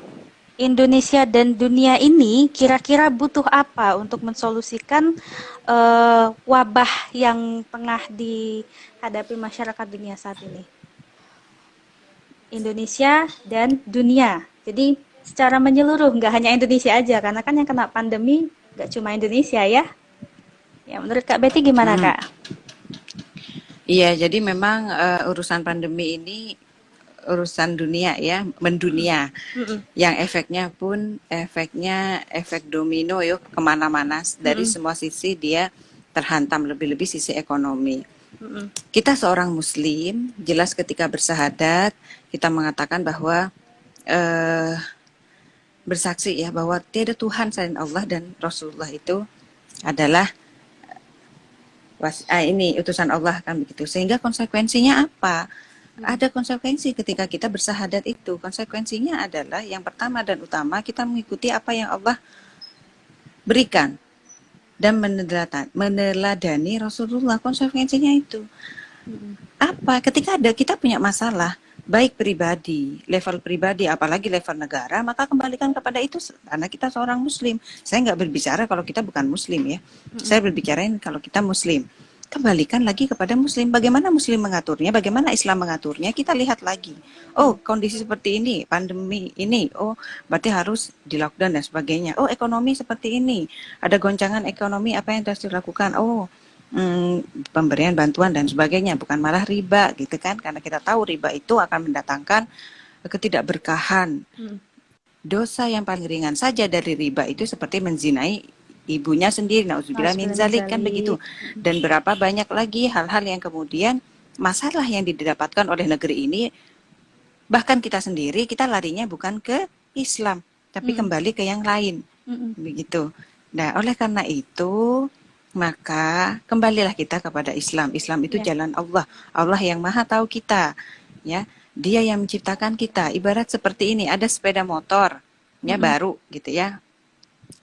Indonesia dan dunia ini kira-kira butuh apa untuk mensolusikan wabah yang tengah dihadapi masyarakat dunia saat ini? Indonesia dan dunia. Jadi secara menyeluruh, nggak hanya Indonesia aja, karena kan yang kena pandemi nggak cuma Indonesia ya. Ya, menurut Kak Betty gimana, Hmm. Kak? Iya, jadi memang urusan pandemi ini urusan dunia ya, mendunia. Mm-mm, Yang efeknya pun efek domino yuk kemana-mana dari mm-mm, semua sisi dia terhantam lebih-lebih sisi ekonomi. mm-mm, Kita seorang Muslim, jelas ketika bersahadat kita mengatakan bahwa eh, bersaksi ya bahwa tiada Tuhan selain Allah dan Rasulullah itu adalah ini utusan Allah kan begitu. Sehingga konsekuensinya apa? mm-mm, Ada konsekuensi ketika kita bersahadat itu. Konsekuensinya adalah yang pertama dan utama kita mengikuti apa yang Allah berikan dan meneladani Rasulullah. Konsekuensinya itu mm-mm. apa? Ketika ada kita punya masalah baik pribadi, level pribadi, apalagi level negara, maka kembalikan kepada itu karena kita seorang Muslim. Saya nggak berbicara kalau kita bukan Muslim ya. Saya berbicarain kalau kita Muslim. Kembalikan lagi kepada Muslim. Bagaimana Muslim mengaturnya, bagaimana Islam mengaturnya, kita lihat lagi. Oh, kondisi seperti ini, pandemi ini, oh berarti harus di lockdown dan sebagainya. Oh, ekonomi seperti ini, ada goncangan ekonomi, apa yang harus dilakukan? Oh, pemberian bantuan dan sebagainya, bukan malah riba gitu kan, karena kita tahu riba itu akan mendatangkan ketidakberkahan. Mm. Dosa yang paling ringan saja dari riba itu seperti menzinai ibunya sendiri, nauzubillah min Nauzubillah min zalik kan begitu. dzalik. Dan berapa banyak lagi hal-hal yang kemudian masalah yang didapatkan oleh negeri ini, bahkan kita sendiri kita larinya bukan ke Islam, tapi Mm, kembali ke yang lain mm, begitu. Nah, oleh karena itu, maka kembalilah kita kepada Islam. Islam itu ya. jalan Allah. Allah yang Maha tahu kita, ya. Dia yang menciptakan kita. Ibarat seperti ini, ada sepeda motor, ya Mm, baru gitu ya.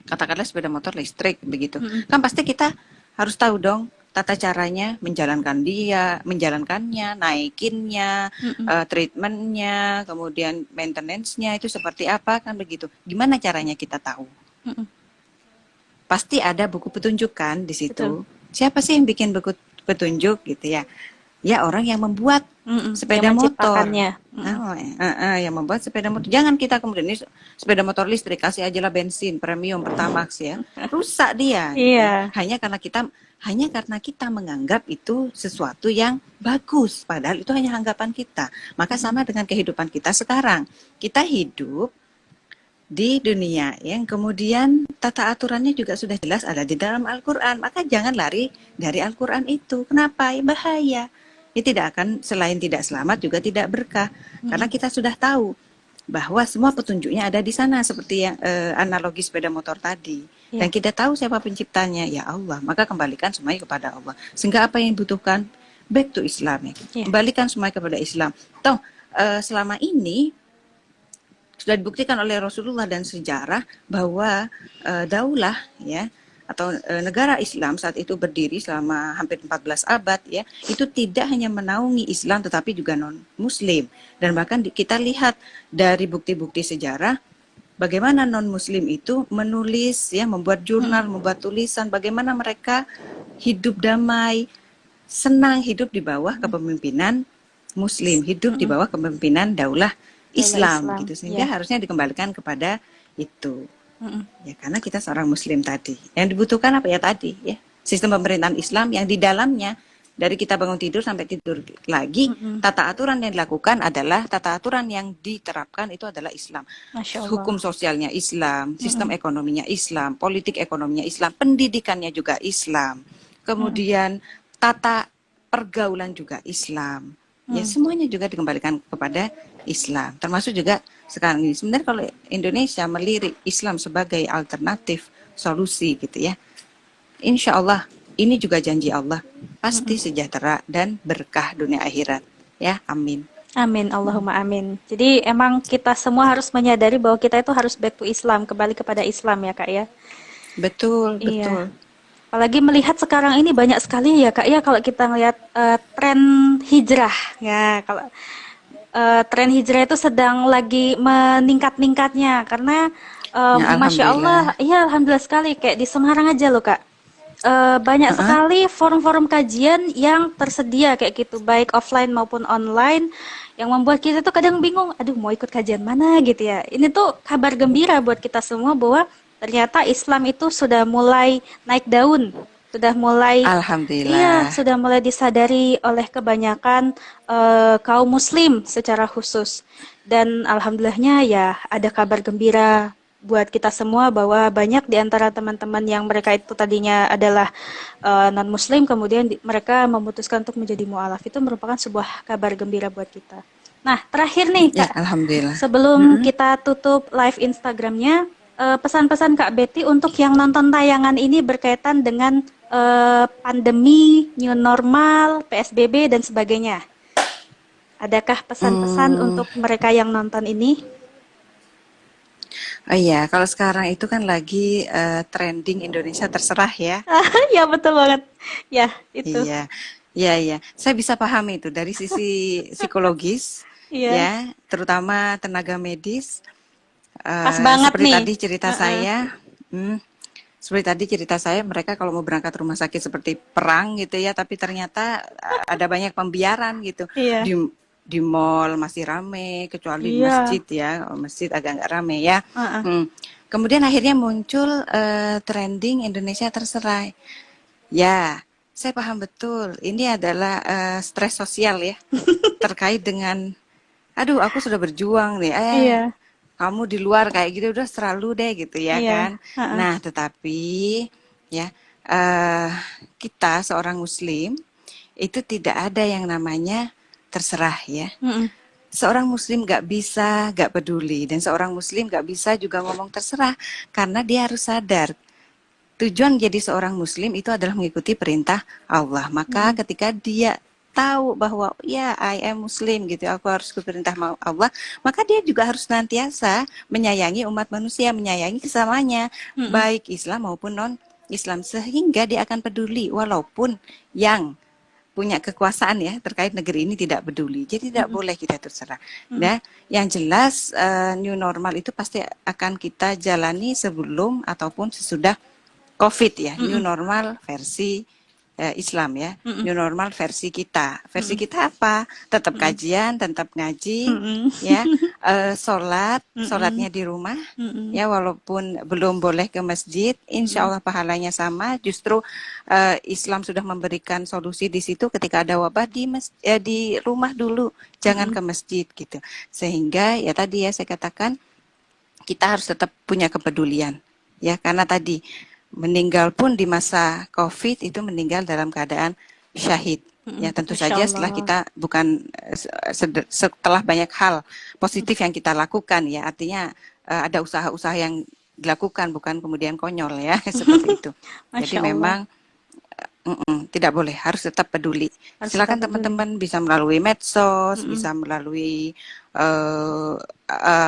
Katakanlah sepeda motor listrik begitu. mm, Kan pasti kita harus tahu dong tata caranya menjalankannya, naikinnya, mm, treatmentnya, kemudian maintenance-nya itu seperti apa kan begitu. Gimana caranya kita tahu? mm. Pasti ada buku petunjuk kan di Betul. situ. Siapa sih yang bikin buku petunjuk gitu ya? Ya orang yang membuat Yang sepeda motor. menciptakannya. Yang membuat sepeda motor. Jangan kita kemudian ini sepeda motor listrik kasih aja lah bensin premium Pertamax ya. Rusak dia gitu ya. Iya. Hanya karena kita menganggap itu sesuatu yang bagus, padahal itu hanya anggapan kita. Maka sama dengan kehidupan kita sekarang. Kita hidup di dunia yang kemudian tata aturannya juga sudah jelas ada di dalam Al-Quran, maka jangan lari dari Al-Quran itu. Kenapa? Bahaya. Ini tidak akan, selain tidak selamat juga tidak berkah, karena kita sudah tahu bahwa semua petunjuknya ada di sana seperti yang analogi sepeda motor tadi. Dan Iya. kita tahu siapa penciptanya, ya Allah. Maka kembalikan semuanya kepada Allah. Sehingga apa yang dibutuhkan back to Islam ya. Iya. Kembalikan semuanya kepada Islam. Toh selama ini sudah dibuktikan oleh Rasulullah dan sejarah bahwa daulah ya atau negara Islam saat itu berdiri selama hampir 14 abad ya, itu tidak hanya menaungi Islam tetapi juga non muslim. Dan bahkan kita lihat dari bukti-bukti sejarah bagaimana non muslim itu menulis ya, membuat jurnal, membuat tulisan bagaimana mereka hidup damai, senang hidup di bawah kepemimpinan muslim, hidup di bawah kepemimpinan daulah Daulah Islam Islam. gitu, sehingga Ya. harusnya dikembalikan kepada itu. Mm-mm. Ya karena kita seorang muslim tadi. Yang dibutuhkan apa ya tadi ya? Sistem pemerintahan Islam yang di dalamnya dari kita bangun tidur sampai tidur lagi, tata aturan yang dilakukan adalah tata aturan yang diterapkan itu adalah Islam. Masya Allah. Hukum sosialnya Islam, sistem ekonominya Islam, politik ekonominya Islam, pendidikannya juga Islam. Kemudian tata pergaulan juga Islam. Ya semuanya juga dikembalikan kepada Islam. Termasuk juga sekarang ini. Sebenarnya kalau Indonesia melirik Islam sebagai alternatif solusi gitu ya. Insya Allah ini juga janji Allah. Pasti sejahtera dan berkah dunia akhirat. Ya, amin. Amin, Allahumma amin. Jadi emang kita semua harus menyadari bahwa kita itu harus back to Islam, kembali kepada Islam ya Kak ya. Betul, Iya. betul. Apalagi melihat sekarang ini banyak sekali ya Kak ya kalau kita ngelihat tren hijrah ya kalau tren hijrah itu sedang lagi meningkat-ningkatnya karena Ya, Masya Allah, alhamdulillah. iya Alhamdulillah sekali kayak di Semarang aja loh Kak. Banyak Heeh. sekali forum-forum kajian yang tersedia kayak gitu, baik offline maupun online, yang membuat kita tuh kadang bingung, aduh mau ikut kajian mana gitu ya. Ini tuh kabar gembira buat kita semua bahwa ternyata Islam itu sudah mulai naik daun, sudah mulai, iya, Alhamdulillah. sudah mulai disadari oleh kebanyakan kaum muslim secara khusus. Dan alhamdulillahnya ya ada kabar gembira buat kita semua bahwa banyak di antara teman-teman yang mereka itu tadinya adalah non-muslim, kemudian mereka memutuskan untuk menjadi mu'alaf. Itu merupakan sebuah kabar gembira buat kita. Nah, terakhir nih Ya, Kak, alhamdulillah. sebelum Mm-mm. kita tutup live Instagramnya, pesan-pesan Kak Betty untuk yang nonton tayangan ini berkaitan dengan pandemi, new normal, PSBB, dan sebagainya. Adakah pesan-pesan Hmm, untuk mereka yang nonton ini? oh iya, kalau sekarang itu kan lagi trending Indonesia terserah ya. Ya betul banget. Ya, itu. Iya, iya, iya. Saya bisa pahami itu dari sisi psikologis, Iya. ya, terutama tenaga medis. Pas banget Seperti nih. tadi cerita Heeh. saya, hmm, seperti tadi cerita saya, mereka kalau mau berangkat rumah sakit seperti perang gitu ya, tapi ternyata ada banyak pembiaran gitu. Iya. Di mall masih rame, kecuali Iya. masjid ya, masjid agak nggak rame ya. Heeh. Hmm. Kemudian akhirnya muncul trending Indonesia terserah. Ya, saya paham betul. Ini adalah stres sosial ya, terkait dengan, aduh aku sudah berjuang nih, Iya. kamu di luar kayak gitu udah selalu deh gitu ya Iya. kan. Heeh. Nah, tetapi ya eh kita seorang muslim itu tidak ada yang namanya terserah ya. Mm-mm. Seorang muslim gak bisa gak peduli dan seorang muslim gak bisa juga ngomong terserah karena dia harus sadar tujuan jadi seorang muslim itu adalah mengikuti perintah Allah. Maka Mm-mm. ketika dia tahu bahwa ya I am muslim gitu, aku harus ikut perintah Allah, maka dia juga harus senantiasa menyayangi umat manusia, menyayangi kesamanya, Mm-mm. baik Islam maupun non Islam, sehingga dia akan peduli walaupun yang punya kekuasaan ya terkait negeri ini tidak peduli. Jadi tidak Mm-mm. boleh kita terserah. Mm-mm. Nah, yang jelas new normal itu pasti akan kita jalani sebelum ataupun sesudah COVID ya, new Mm-mm. normal versi Islam ya, Mm-mm. new normal versi kita. Versi Mm-mm. kita apa? Tetap Mm-mm. kajian, tetap ngaji, Mm-mm. ya, Mm-mm. sholatnya di rumah, Mm-mm. ya walaupun belum boleh ke masjid, insya Mm-mm. Allah pahalanya sama. Justru Islam sudah memberikan solusi di situ ketika ada wabah di rumah dulu, jangan Mm-mm. ke masjid gitu. Sehingga ya tadi ya saya katakan kita harus tetap punya kepedulian ya karena tadi meninggal pun di masa COVID itu meninggal dalam keadaan syahid Ya, tentu Masya saja setelah Allah. kita bukan setelah banyak hal positif yang kita lakukan ya, artinya ada usaha-usaha yang dilakukan bukan kemudian konyol ya, seperti itu. Jadi Masya Allah. memang tidak boleh, harus tetap peduli. Harus tetap Silakan peduli. teman-teman bisa melalui medsos, Mm-mm. bisa melalui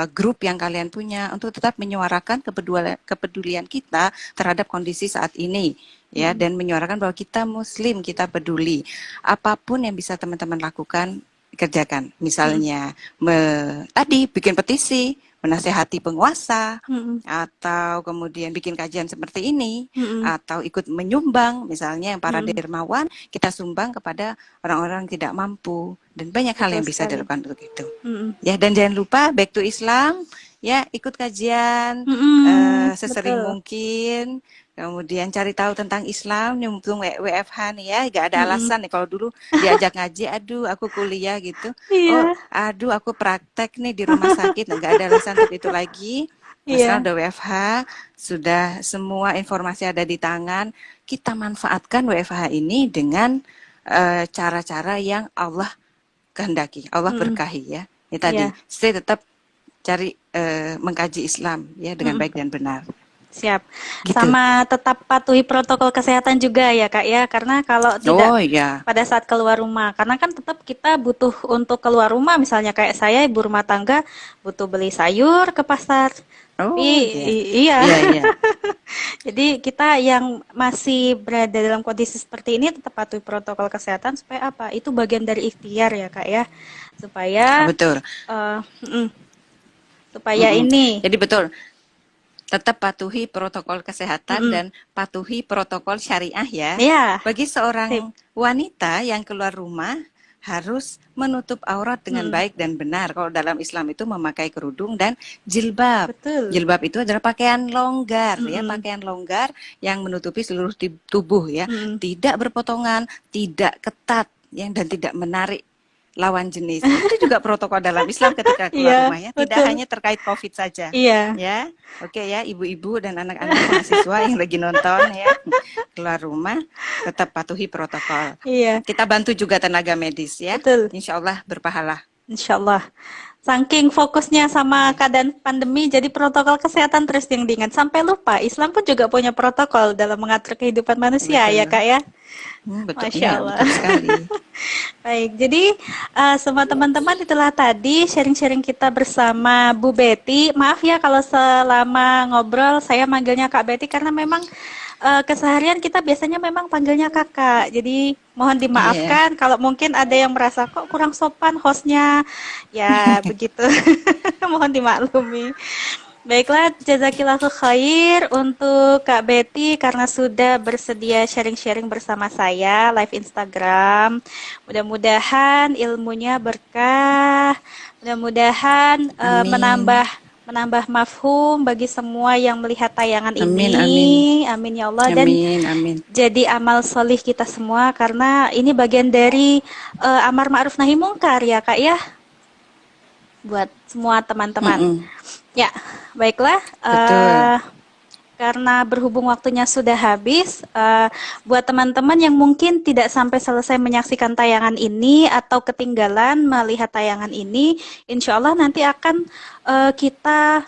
grup yang kalian punya untuk tetap menyuarakan kepedulian kita terhadap kondisi saat ini, ya, Mm-mm. dan menyuarakan bahwa kita Muslim, kita peduli. Apapun yang bisa teman-teman lakukan, kerjakan. Mm-mm. Misalnya tadi bikin petisi, menasehati penguasa, Mm-mm. atau kemudian bikin kajian seperti ini, Mm-mm. atau ikut menyumbang, misalnya yang para Mm-mm. dermawan, kita sumbang kepada orang-orang yang tidak mampu, dan banyak hal Betul yang bisa sekali. dilakukan untuk itu. Mm-mm. Ya, dan jangan lupa back to Islam, ya, ikut kajian Mm-mm. sesering Betul. mungkin, kemudian cari tahu tentang Islam, nyambung WFH nih ya, gak ada Mm-mm. alasan nih kalau dulu diajak ngaji, aduh aku kuliah gitu, oh Iya. aduh aku praktek nih di rumah sakit, nah, gak ada alasan untuk itu lagi. Nah, sekarang Iya. udah WFH, sudah semua informasi ada di tangan, kita manfaatkan WFH ini dengan cara-cara yang Allah kehendaki, Allah Mm-mm. berkahi ya. Ini tadi, Iya. stay tetap cari mengkaji Islam ya dengan Mm-mm. baik dan benar. Siap. Gitu. Sama tetap patuhi protokol kesehatan juga ya Kak ya, karena kalau tidak Oh iya. pada saat keluar rumah, karena kan tetap kita butuh untuk keluar rumah, misalnya kayak saya ibu rumah tangga butuh beli sayur ke pasar. Tapi Oh iya. iya, Iya iya. jadi kita yang masih berada dalam kondisi seperti ini tetap patuhi protokol kesehatan supaya apa? Itu bagian dari ikhtiar ya Kak ya, Ah, supaya betul. eh, mm, supaya Mm-mm. ini, Jadi betul. Tetap patuhi protokol kesehatan mm-mm. dan patuhi protokol syariah ya. Ya, Bagi sip. seorang wanita yang keluar rumah harus menutup aurat dengan Mm, baik dan benar. Kalau dalam Islam itu memakai kerudung dan jilbab. betul. Jilbab itu adalah pakaian longgar ya, Mm-mm. pakaian longgar yang menutupi seluruh tubuh ya, Mm-mm. tidak berpotongan, tidak ketat ya, dan tidak menarik lawan jenis. Itu juga protokol dalam Islam ketika keluar Iya, rumah ya, tidak betul. hanya terkait COVID saja. Iya, Ya, oke ya, ibu-ibu dan anak-anak mahasiswa yang lagi nonton ya, keluar rumah tetap patuhi protokol. iya, Kita bantu juga tenaga medis ya, betul. insya Allah berpahala. Insya Allah. Saking fokusnya sama Ya. keadaan pandemi, jadi protokol kesehatan terus yang diingat. Sampai lupa, Islam pun juga punya protokol dalam mengatur kehidupan manusia, ya Betul. Kak ya? Betul, Masya ya Allah. betul sekali. Baik, jadi semua teman-teman itulah tadi sharing-sharing kita bersama Bu Betty. Maaf ya kalau selama ngobrol saya manggilnya Kak Betty karena memang keseharian kita biasanya memang panggilnya kakak. Jadi mohon Iya, dimaafkan kalau mungkin ada yang merasa kok kurang sopan hostnya. Ya begitu. Mohon dimaklumi. Baiklah, jazakillahu khair untuk Kak Betty karena sudah bersedia sharing-sharing bersama saya live Instagram. Mudah-mudahan ilmunya berkah, mudah-mudahan amin, menambah mafhum bagi semua yang melihat tayangan amin, amin, ini. Amin ya Allah dan amin, amin, jadi amal solih kita semua karena ini bagian dari amar ma'ruf nahi mungkar ya Kak ya buat semua teman-teman. Mm-mm. Ya, baiklah. Betul, Karena berhubung waktunya sudah habis, buat teman-teman yang mungkin tidak sampai selesai menyaksikan tayangan ini atau ketinggalan melihat tayangan ini, insya Allah nanti akan kita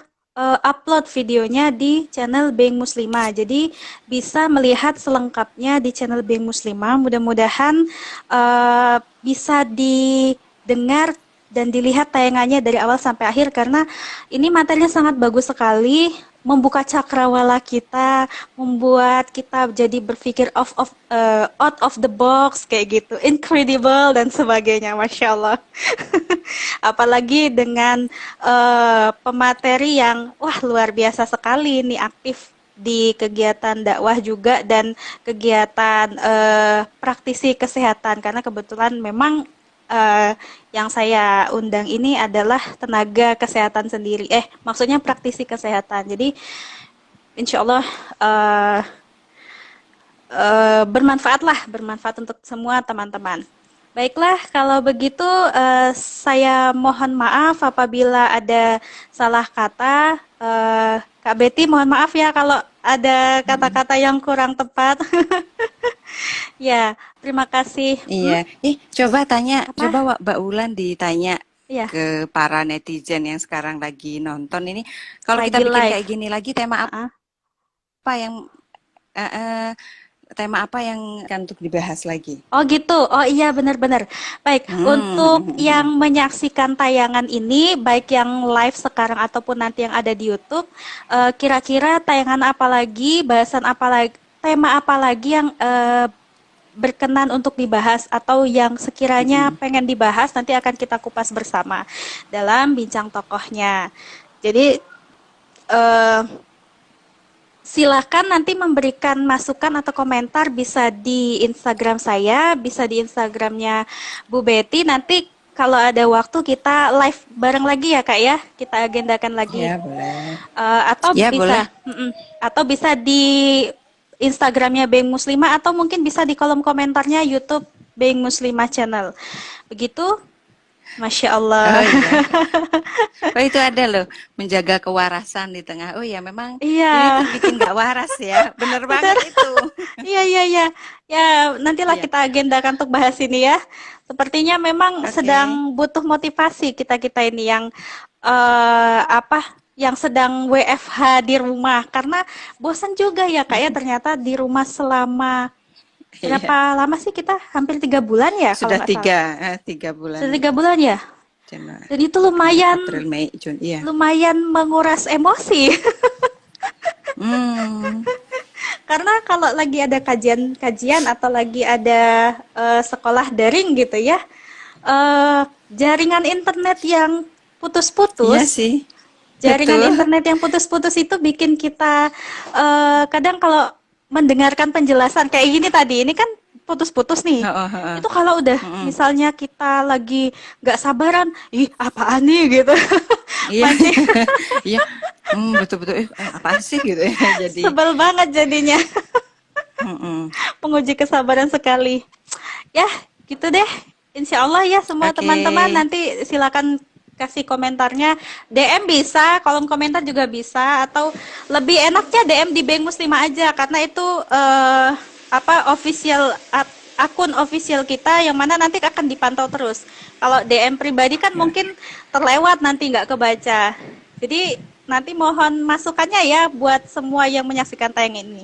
upload videonya di channel Being Muslimah. Jadi bisa melihat selengkapnya di channel Being Muslimah. Mudah-mudahan bisa didengar dan dilihat tayangannya dari awal sampai akhir karena ini materinya sangat bagus sekali, membuka cakrawala kita, membuat kita jadi berpikir out of the box kayak gitu, incredible dan sebagainya, masya Allah. Apalagi dengan pemateri yang wah luar biasa sekali nih aktif di kegiatan dakwah juga dan kegiatan praktisi kesehatan karena kebetulan memang eh, yang saya undang ini adalah tenaga kesehatan sendiri. Maksudnya praktisi kesehatan. Jadi, insya Allah bermanfaat untuk semua teman-teman. Baiklah, kalau begitu saya mohon maaf apabila ada salah kata. Kak Betty, mohon maaf ya kalau ada kata-kata yang kurang tepat. Ya, terima kasih. Iya, coba tanya, coba Apa? Mbak Wulan ditanya Ya, ke para netizen yang sekarang lagi nonton ini, kalau kita lagi bikin live. kayak gini lagi, tema Ah, apa yang eh, eh, tema apa yang akan untuk dibahas lagi? oh gitu. Oh iya benar-benar. Baik, untuk yang menyaksikan tayangan ini, baik yang live sekarang ataupun nanti yang ada di YouTube, kira-kira tayangan apa lagi, bahasan apa lagi, tema apa lagi yang berkenan untuk dibahas atau yang sekiranya pengen dibahas nanti akan kita kupas bersama dalam bincang tokohnya. Jadi eh, silakan nanti memberikan masukan atau komentar bisa di Instagram saya, bisa di Instagramnya Bu Betty. Nanti kalau ada waktu kita live bareng lagi ya Kak ya, kita agendakan lagi. Ya, boleh. Atau Ya, boleh. bisa, atau bisa di Instagramnya Being Muslimah atau mungkin bisa di kolom komentarnya YouTube Being Muslimah Channel. Begitu, Masya Allah. Oh iya. Oh itu ada loh, menjaga kewarasan di tengah. Oh ya, memang ini Iya, tuh bikin nggak waras ya. Bener benar. banget itu. Iya, iya, iya. Ya, nantilah Iya. kita agendakan untuk bahas ini ya. Sepertinya memang Oke. sedang butuh motivasi kita-kita ini yang apa? Yang sedang WFH di rumah karena bosan juga ya Kak ya ternyata di rumah selama Iya. berapa lama sih kita? Hampir 3 bulan ya kalau Sudah nggak salah. 3 bulan. Sudah 3 bulan ya. Januari, Dan itu Maret, lumayan April, Mei, Juni. Iya. lumayan menguras emosi. Hmm. Karena kalau lagi ada kajian-kajian atau lagi ada sekolah daring gitu ya, jaringan internet yang Iya putus-putus, sih. jaringan Betul. internet yang putus-putus itu bikin kita kadang kalau mendengarkan penjelasan kayak gini tadi, ini kan putus-putus nih. Heeh, heeh. Itu kalau udah Mm-mm. misalnya kita lagi nggak sabaran, ih apaan nih gitu, Iya. masih Iya. Betul-betul. Apa sih gitu ya. Jadi. sebel banget jadinya. Mm-mm. Penguji kesabaran sekali. Ya, gitu deh. Insya Allah ya semua Oke. teman-teman nanti silakan kasih komentarnya. DM bisa, kolom komentar juga bisa, atau lebih enaknya DM di Bank Muslimah aja karena itu apa official akun official kita yang mana nanti akan dipantau terus. Kalau DM pribadi kan Ya. mungkin terlewat nanti nggak kebaca. Jadi nanti mohon masukannya ya buat semua yang menyaksikan tayangan ini.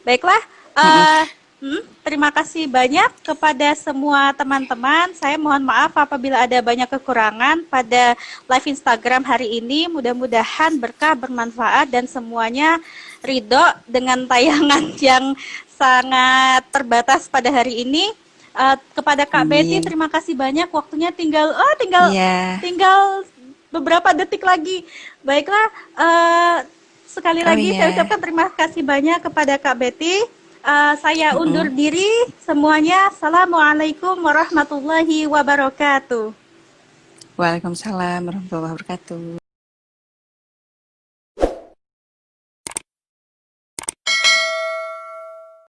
Baiklah, Mm-mm. eh, terima kasih banyak kepada semua teman-teman. Saya mohon maaf apabila ada banyak kekurangan pada live Instagram hari ini. Mudah-mudahan berkah, bermanfaat, dan semuanya ridho dengan tayangan yang sangat terbatas pada hari ini. Kepada Kak Betty, Amin. terima kasih banyak. Waktunya tinggal Iya. tinggal beberapa detik lagi. Baiklah, sekali Oh lagi saya iya. ucapkan terima kasih banyak kepada Kak Betty. Saya undur Mm-mm. diri semuanya. Assalamualaikum warahmatullahi wabarakatuh. Waalaikumsalam warahmatullahi wabarakatuh.